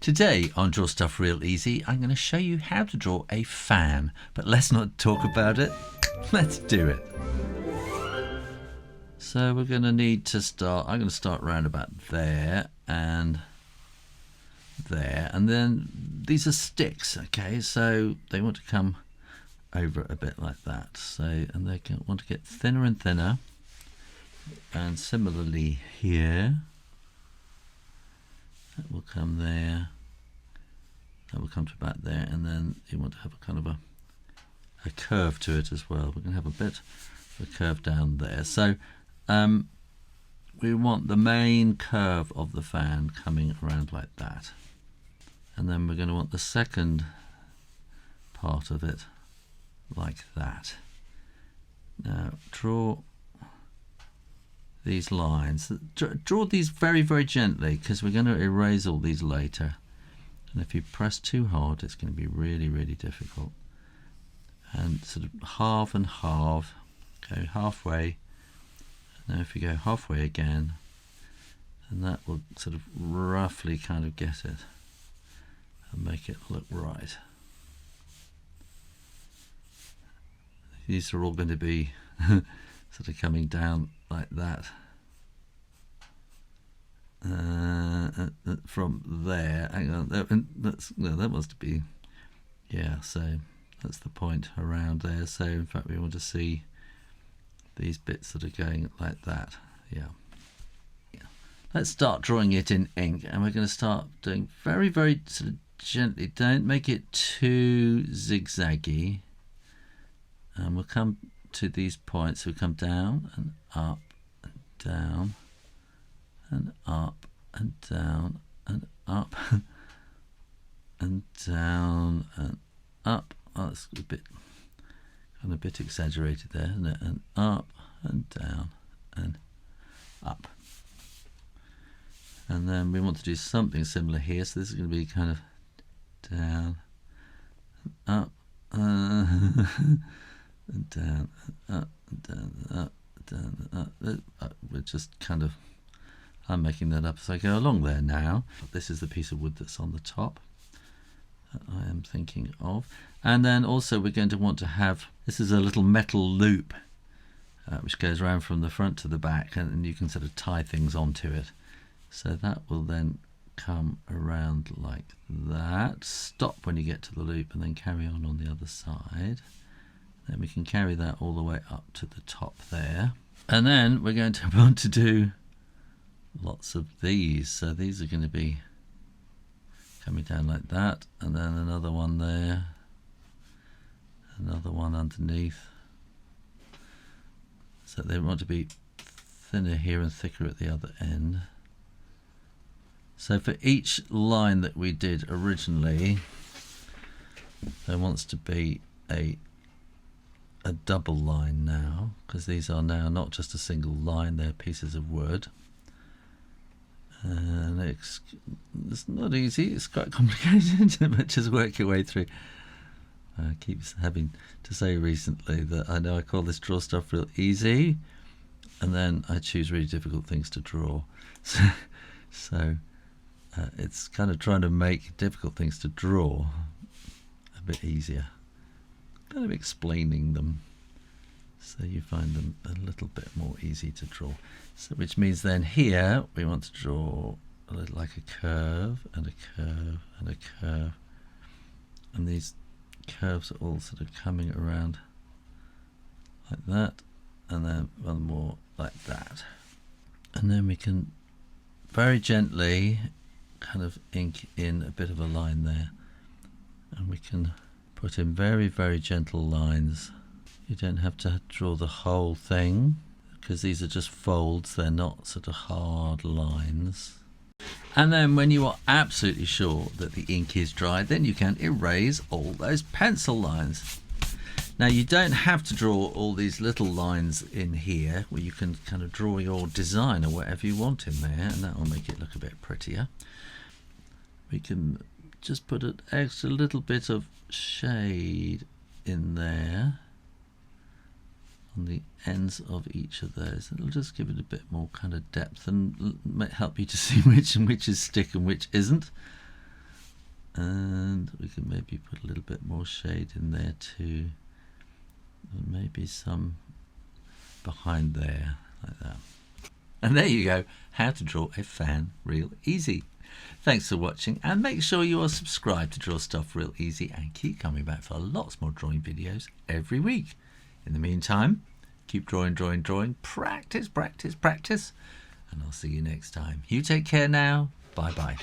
Today on Draw Stuff Real Easy, I'm going to show you how to draw a fan. But let's not talk about it, let's do it. So we're going to need to start, I'm going to start around about there and there. And then these are sticks, okay? So they want to come over a bit like that. So, and they want to get thinner and thinner. And similarly here. That will come there, that will come to about there, and then you want to have a kind of a curve to it as well. We're going to have a bit of a curve down there. So we want the main curve of the fan coming around like that. And then we're going to want the second part of it like that. Now draw these lines. Draw these very, very gently because we're going to erase all these later. And if you press too hard, it's going to be really, really difficult. And sort of halve and halve, go halfway. And then if you go halfway again, then that will sort of roughly kind of get it and make it look right. These are all going to be sort of coming down like that from there. Hang on, that must be, yeah, so that's the point around there. So in fact we want to see these bits that are going like that. Yeah. Let's start drawing it in ink, and we're going to start doing very, very sort of gently. Don't make it too zigzaggy. And we'll come to these points. We come down and up and down and up and down and up and down and up. Oh, that's a bit kind of a bit exaggerated there, isn't it? And up and down and up. And then we want to do something similar here. So this is going to be kind of down and up. And down, and up, and down, and up, down, and up. We're just kind of, I'm making that up as I go along there now. This is the piece of wood that's on the top that I am thinking of. And then also we're going to want to have, this is a little metal loop which goes around from the front to the back, and you can sort of tie things onto it. So that will then come around like that. Stop when you get to the loop and then carry on the other side. Then we can carry that all the way up to the top there. And then we're going to want to do lots of these. So these are going to be coming down like that. And then another one there. Another one underneath. So they want to be thinner here and thicker at the other end. So for each line that we did originally, there wants to be a double line now, because these are now not just a single line, they're pieces of wood. And it's not easy, it's quite complicated, but just work your way through. I keep having to say recently that I know I call this Draw Stuff Real Easy, and then I choose really difficult things to draw. So it's kind of trying to make difficult things to draw a bit easier. Kind of explaining them so you find them a little bit more easy to draw. So which means then here we want to draw a little like a curve and a curve and a curve, and these curves are all sort of coming around like that, and then one more like that. And then we can very gently kind of ink in a bit of a line there, and we can put in very, very gentle lines. You don't have to draw the whole thing because these are just folds, they're not sort of hard lines. And then when you are absolutely sure that the ink is dry, then you can erase all those pencil lines. Now you don't have to draw all these little lines in here, where you can kind of draw your design or whatever you want in there, and that will make it look a bit prettier. We can just put an extra little bit of shade in there on the ends of each of those. It'll just give it a bit more kind of depth and help you to see which is stick and which isn't. And we can maybe put a little bit more shade in there too, and maybe some behind there, like that. And there you go, how to draw a fan real easy. Thanks for watching, and make sure you are subscribed to Draw Stuff Real Easy and keep coming back for lots more drawing videos every week. In the meantime, keep drawing, drawing, drawing, practice, practice, practice, and I'll see you next time. You take care now. Bye bye.